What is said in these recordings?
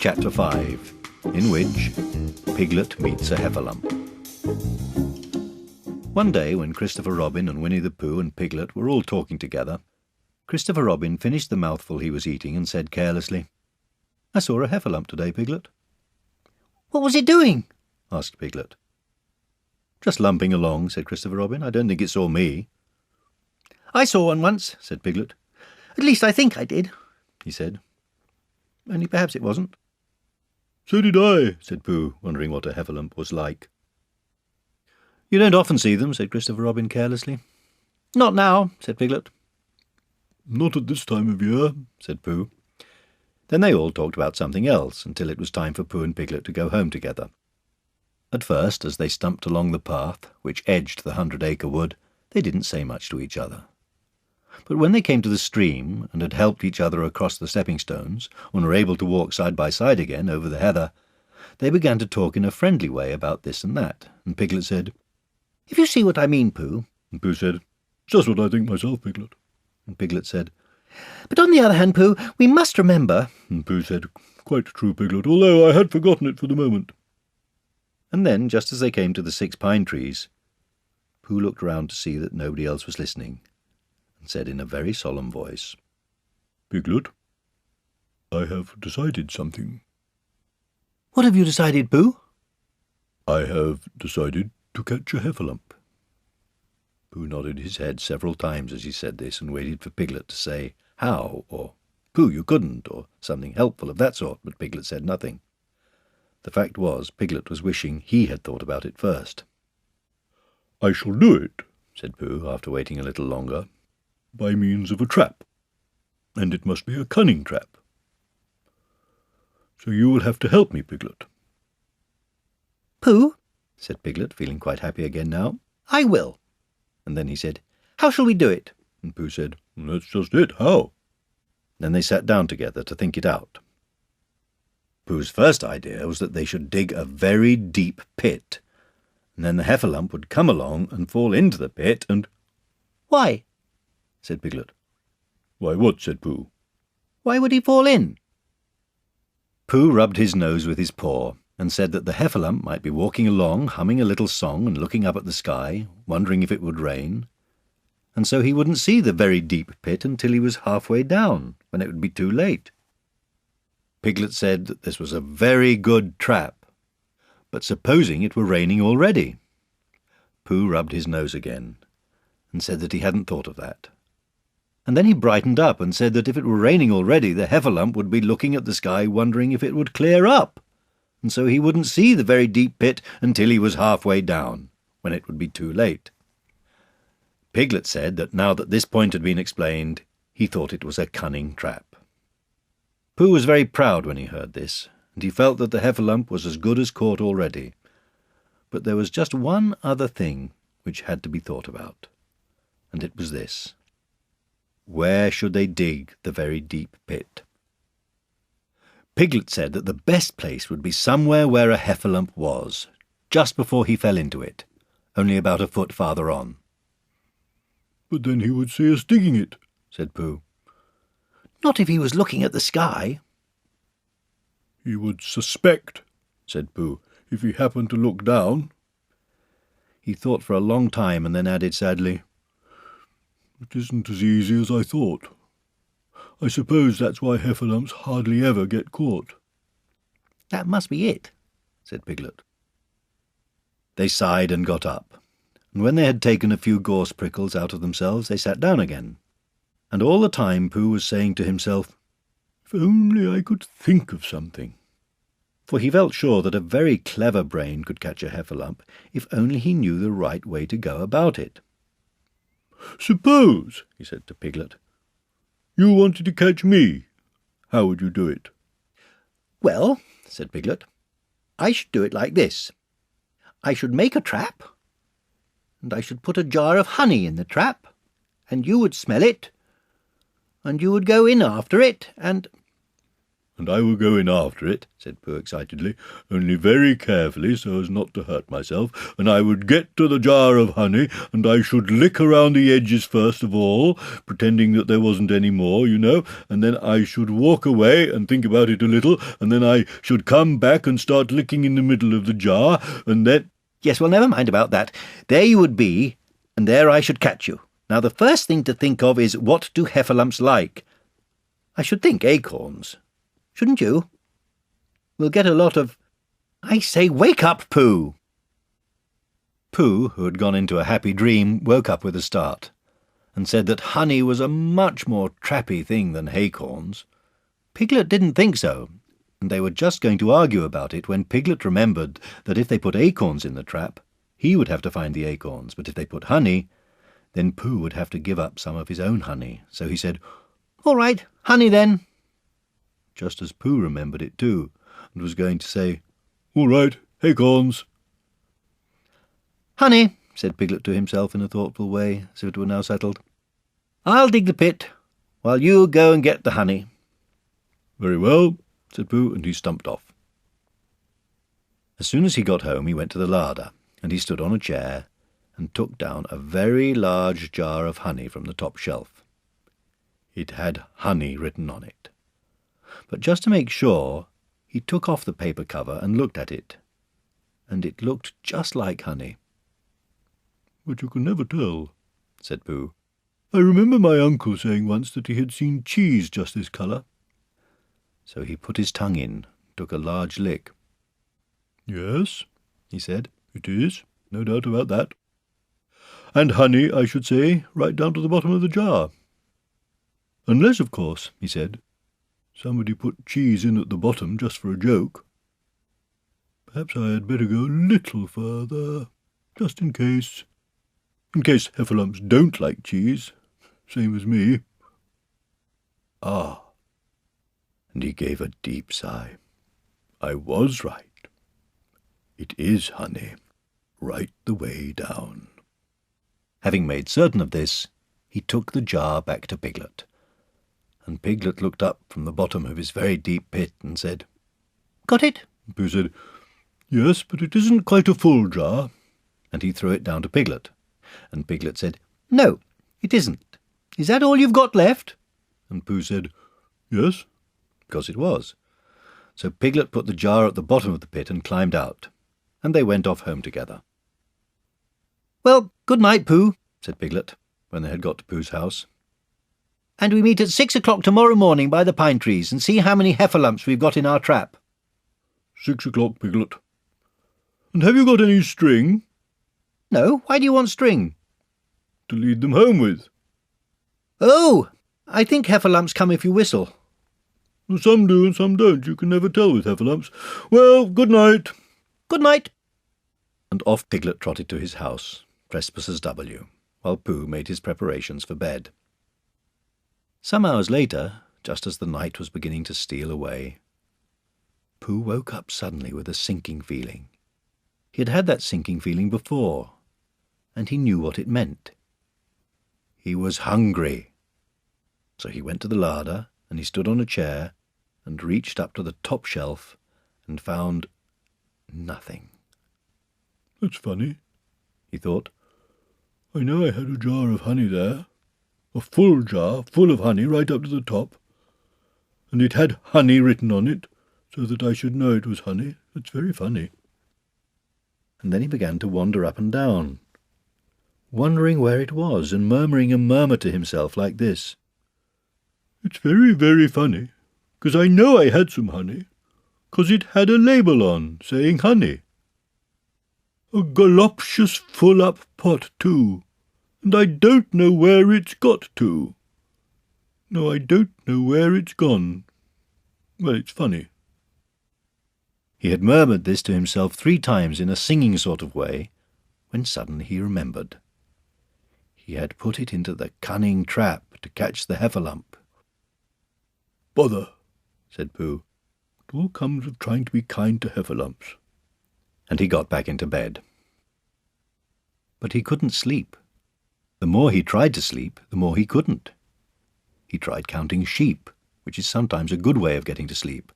Chapter 5, in which Piglet meets a Heffalump. One day, when Christopher Robin and Winnie the Pooh and Piglet were all talking together, Christopher Robin finished the mouthful he was eating and said carelessly, "I saw a Heffalump today, Piglet." "What was it doing?" asked Piglet. "Just lumping along," said Christopher Robin. "I don't think it saw me." "I saw one once," said Piglet. "At least I think I did," he said. Only perhaps it wasn't. "So did I," said Pooh, wondering what a Heffalump was like. "You don't often see them," said Christopher Robin carelessly. "Not now," said Piglet. "Not at this time of year," said Pooh. Then they all talked about something else until it was time for Pooh and Piglet to go home together. At first, as they stumped along the path which edged the 100-acre wood, they didn't say much to each other. But when they came to the stream and had helped each other across the stepping stones and were able to walk side by side again over the heather, they began to talk in a friendly way about this and that, and Piglet said, "If you see what I mean, Pooh." And Pooh said, "Just what I think myself, Piglet." And Piglet said, "But on the other hand, Pooh, we must remember—" And Pooh said, "Quite true, Piglet, although I had forgotten it for the moment." And then, just as they came to the 6 pine trees, Pooh looked round to see that nobody else was listening, and said in a very solemn voice, "Piglet, I have decided something." "What have you decided, Pooh?" "I have decided to catch a Heffalump." Pooh nodded his head several times as he said this, and waited for Piglet to say, "How?" or "Pooh, you couldn't," or something helpful of that sort, but Piglet said nothing. The fact was, Piglet was wishing he had thought about it first. "I shall do it," said Pooh, after waiting a little longer, "by means of a trap, and it must be a cunning trap. So you will have to help me, Piglet." "Pooh," said Piglet, feeling quite happy again now. "I will." And then he said, "How shall we do it?" And Pooh said, "That's just it. How?" Then they sat down together to think it out. Pooh's first idea was that they should dig a very deep pit, and then the Heffalump would come along and fall into the pit and— "Why?" said Piglet. "Why, what?" said Pooh. "Why would he fall in?" Pooh rubbed his nose with his paw and said that the Heffalump might be walking along, humming a little song and looking up at the sky, wondering if it would rain, and so he wouldn't see the very deep pit until he was halfway down, when it would be too late. Piglet said that this was a very good trap, but supposing it were raining already? Pooh rubbed his nose again and said that he hadn't thought of that. And then he brightened up and said that if it were raining already, the Heffalump would be looking at the sky wondering if it would clear up, and so he wouldn't see the very deep pit until he was halfway down, when it would be too late. Piglet said that now that this point had been explained, he thought it was a cunning trap. Pooh was very proud when he heard this, and he felt that the Heffalump was as good as caught already. But there was just one other thing which had to be thought about, and it was this. Where should they dig the very deep pit? Piglet said that the best place would be somewhere where a Heffalump was, just before he fell into it, only about a foot farther on. "But then he would see us digging it," said Pooh. "Not if he was looking at the sky." "He would suspect," said Pooh, "if he happened to look down." He thought for a long time and then added sadly, "It isn't as easy as I thought. I suppose that's why Heffalumps hardly ever get caught." "That must be it," said Piglet. They sighed and got up, and when they had taken a few gorse prickles out of themselves, they sat down again. And all the time Pooh was saying to himself, "If only I could think of something." For he felt sure that a very clever brain could catch a Heffalump if only he knew the right way to go about it. "Suppose," he said to Piglet, "you wanted to catch me. How would you do it?" "Well," said Piglet, "I should do it like this. I should make a trap, and I should put a jar of honey in the trap, and you would smell it, and you would go in after it, and—" "And I will go in after it," said Pooh excitedly, "only very carefully so as not to hurt myself, and I would get to the jar of honey, and I should lick around the edges first of all, pretending that there wasn't any more, you know, and then I should walk away and think about it a little, and then I should come back and start licking in the middle of the jar, and then—" "Yes, well, never mind about that. There you would be, and there I should catch you. Now the first thing to think of is, what do heffalumps like? I should think acorns. Shouldn't you? We'll get a lot of— I say, wake up, Pooh!" Pooh, who had gone into a happy dream, woke up with a start, and said that honey was a much more trappy thing than acorns. Piglet didn't think so, and they were just going to argue about it when Piglet remembered that if they put acorns in the trap, he would have to find the acorns, but if they put honey, then Pooh would have to give up some of his own honey. So he said, "All right, honey then." just as Pooh remembered it too, and was going to say, "All right, acorns." "Honey," said Piglet to himself in a thoughtful way, as if it were now settled. "I'll dig the pit, while you go and get the honey." "Very well," said Pooh, and he stumped off. As soon as he got home, he went to the larder, and he stood on a chair and took down a very large jar of honey from the top shelf. It had honey written on it. But just to make sure, he took off the paper cover and looked at it, and it looked just like honey. "But you can never tell," said Pooh. "I remember my uncle saying once that he had seen cheese just this colour." So he put his tongue in, took a large lick. "Yes," he said, "it is, no doubt about that. And honey, I should say, right down to the bottom of the jar. Unless, of course," he said, "somebody put cheese in at the bottom just for a joke. Perhaps I had better go a little further, just in case. In case heffalumps don't like cheese, same as me." "Ah!" and he gave a deep sigh. "I was right. It is honey, right the way down." Having made certain of this, he took the jar back to Piglet, and Piglet looked up from the bottom of his very deep pit and said, "Got it?" Pooh said, "Yes, but it isn't quite a full jar." and he threw it down to Piglet, and Piglet said, "No, it isn't. Is that all you've got left?" and Pooh said, "Yes." because it was. So Piglet put the jar at the bottom of the pit and climbed out, and they went off home together. "Well, good night, Pooh," said Piglet, when they had got to Pooh's house. "And we meet at 6 o'clock tomorrow morning by the pine trees and see how many heffalumps we've got in our trap." 6 o'clock, Piglet. "And have you got any string?" "No, why do you want string?" "To lead them home with." "Oh, I think heffalumps come if you whistle." "Some do and some don't. You can never tell with heffalumps. Well, good night." "Good night." And off Piglet trotted to his house, Trespassers W, while Pooh made his preparations for bed. Some hours later, just as the night was beginning to steal away, Pooh woke up suddenly with a sinking feeling. He had had that sinking feeling before, and he knew what it meant. He was hungry. So he went to the larder, and he stood on a chair, and reached up to the top shelf, and found nothing. "That's funny," he thought. "I know I had a jar of honey there, a full jar full of honey right up to the top, and it had honey written on it, so that I should know it was honey. That's very funny." And then he began to wander up and down, wondering where it was, and murmuring a murmur to himself like this: "It's very, very funny, 'cause I know I had some honey, 'cause it had a label on, saying honey. A galoptious full-up pot, too, and I don't know where it's got to. No, I don't know where it's gone. Well, it's funny." He had murmured this to himself 3 times in a singing sort of way, when suddenly he remembered. He had put it into the cunning trap to catch the heffalump. "Bother," said Pooh. "It all comes of trying to be kind to heffalumps." And he got back into bed. But he couldn't sleep. The more he tried to sleep, the more he couldn't. He tried counting sheep, which is sometimes a good way of getting to sleep.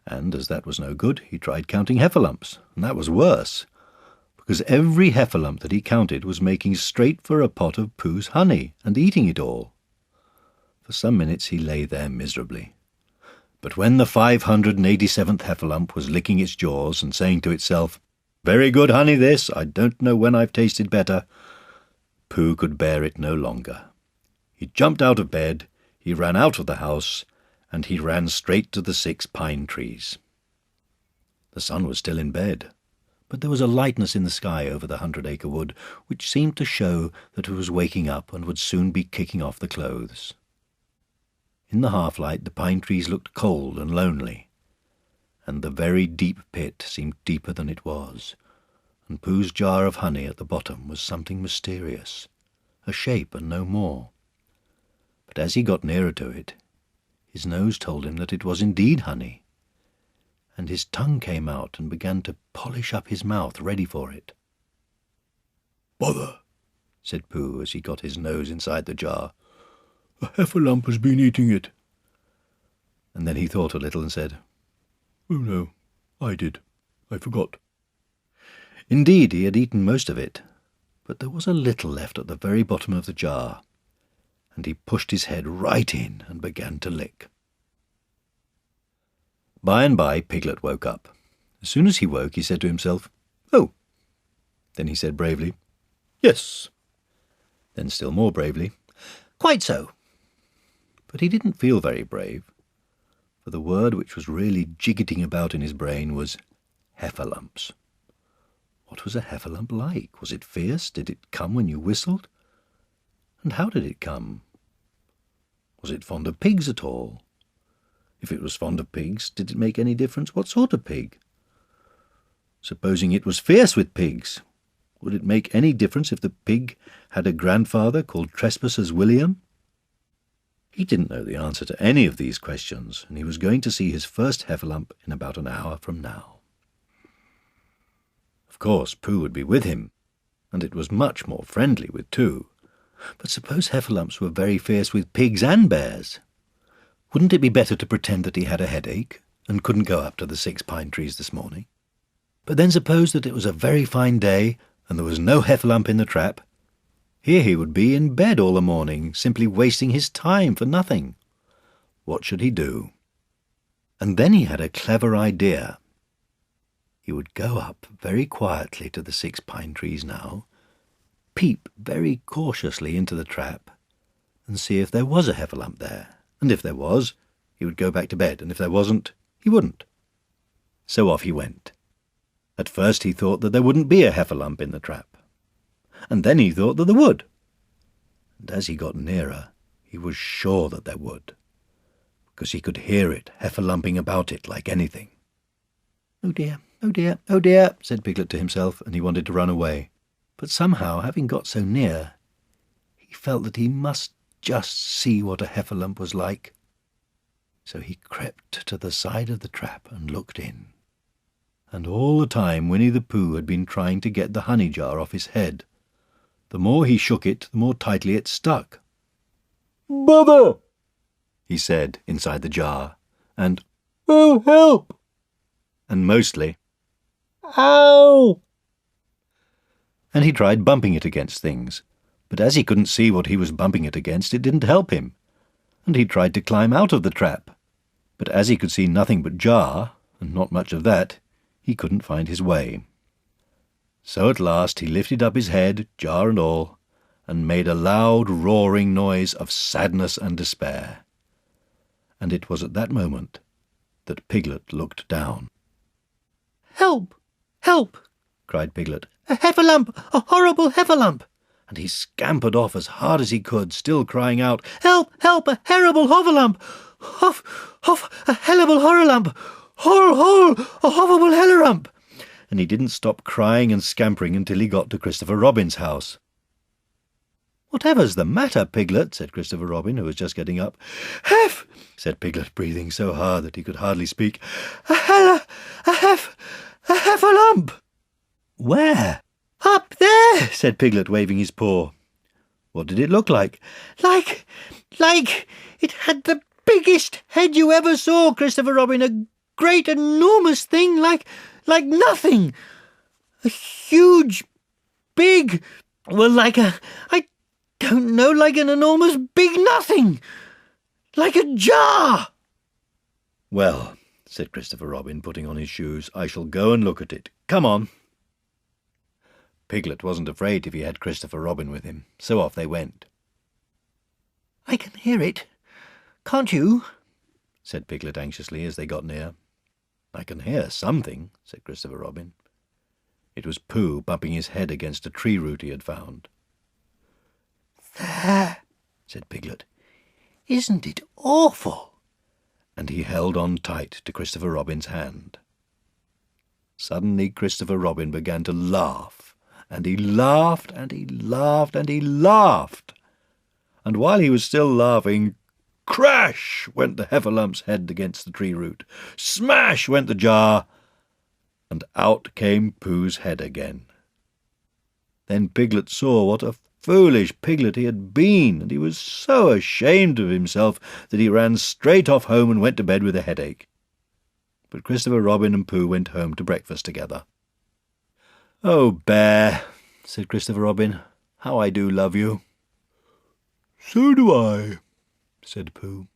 And as that was no good, he tried counting heffalumps, and that was worse, because every heffalump that he counted was making straight for a pot of Pooh's honey and eating it all. For some minutes he lay there miserably. But when the 587th heffalump was licking its jaws and saying to itself, "Very good honey this, I don't know when I've tasted better," Pooh could bear it no longer. He jumped out of bed, he ran out of the house, and he ran straight to the 6 pine trees. The sun was still in bed, but there was a lightness in the sky over the 100-acre wood which seemed to show that it was waking up and would soon be kicking off the clothes. In the half-light the pine trees looked cold and lonely, and the very deep pit seemed deeper than it was, and Pooh's jar of honey at the bottom was something mysterious, a shape and no more. But as he got nearer to it, his nose told him that it was indeed honey, and his tongue came out and began to polish up his mouth ready for it. "Bother," said Pooh as he got his nose inside the jar. "A heffalump has been eating it." And then he thought a little and said, "Oh no, I did. I forgot." Indeed, he had eaten most of it, but there was a little left at the very bottom of the jar, and he pushed his head right in and began to lick. By and by Piglet woke up. As soon as he woke, he said to himself, "Oh." Then he said bravely, "Yes." Then still more bravely, "Quite so." But he didn't feel very brave, for the word which was really jiggetting about in his brain was heffalumps. What was a heffalump like? Was it fierce? Did it come when you whistled? And how did it come? Was it fond of pigs at all? If it was fond of pigs, did it make any difference what sort of pig? Supposing it was fierce with pigs, would it make any difference if the pig had a grandfather called Trespassers William? He didn't know the answer to any of these questions, and he was going to see his first heffalump in about an hour from now. Of course, Pooh would be with him, and it was much more friendly with two. But suppose heffalumps were very fierce with pigs and bears? Wouldn't it be better to pretend that he had a headache and couldn't go up to the 6 pine trees this morning? But then suppose that it was a very fine day and there was no heffalump in the trap. Here he would be in bed all the morning, simply wasting his time for nothing. What should he do? And then he had a clever idea. He would go up very quietly to the 6 pine trees now, peep very cautiously into the trap, and see if there was a heffalump there. And if there was, he would go back to bed, and if there wasn't, he wouldn't. So off he went. At first he thought that there wouldn't be a heffalump in the trap, and then he thought that there would. And as he got nearer, he was sure that there would, because he could hear it heffalumping about it like anything. "Oh dear, oh dear, oh dear," said Piglet to himself, and he wanted to run away. But somehow, having got so near, he felt that he must just see what a heffalump was like. So he crept to the side of the trap and looked in. And all the time Winnie the Pooh had been trying to get the honey jar off his head. The more he shook it, the more tightly it stuck. "Bother!" he said inside the jar, and "Oh, help!" and mostly "Ow!" And he tried bumping it against things, but as he couldn't see what he was bumping it against, it didn't help him. And he tried to climb out of the trap, but as he could see nothing but jar, and not much of that, he couldn't find his way. So at last he lifted up his head, jar and all, and made a loud roaring noise of sadness and despair. And it was at that moment that Piglet looked down. "Help! Help!" cried Piglet. "A heffalump! A horrible heffalump!" And he scampered off as hard as he could, still crying out, "Help! Help! A terrible heffalump! Huff! Huff! A hellable horrorlump! Hor! Hor! A horrible hellerump!" And he didn't stop crying and scampering until he got to Christopher Robin's house. "Whatever's the matter, Piglet?" said Christopher Robin, who was just getting up. "Heff!" said Piglet, breathing so hard that he could hardly speak. "A heffalump!" "Where?" "Up there," said Piglet, waving his paw. "What did it look like?" Like it had the biggest head you ever saw, Christopher Robin. A great, enormous thing like nothing. A huge, big, well, like I don't know, like an enormous big nothing. Like a jar. "Well," said Christopher Robin, putting on his shoes, "I shall go and look at it. Come on." Piglet wasn't afraid if he had Christopher Robin with him, so off they went. "I can hear it. Can't you?" said Piglet anxiously as they got near. "I can hear something," said Christopher Robin. It was Pooh bumping his head against a tree root he had found. "There," said Piglet. "Isn't it awful?" And he held on tight to Christopher Robin's hand. Suddenly Christopher Robin began to laugh, and he laughed, and he laughed, and he laughed. And while he was still laughing, crash went the Heffalump's head against the tree root. Smash went the jar, and out came Pooh's head again. Then Piglet saw what a foolish piglet he had been, and he was so ashamed of himself that he ran straight off home and went to bed with a headache. But Christopher Robin and Pooh went home to breakfast together. "Oh, Bear," said Christopher Robin, "how I do love you." "So do I," said Pooh.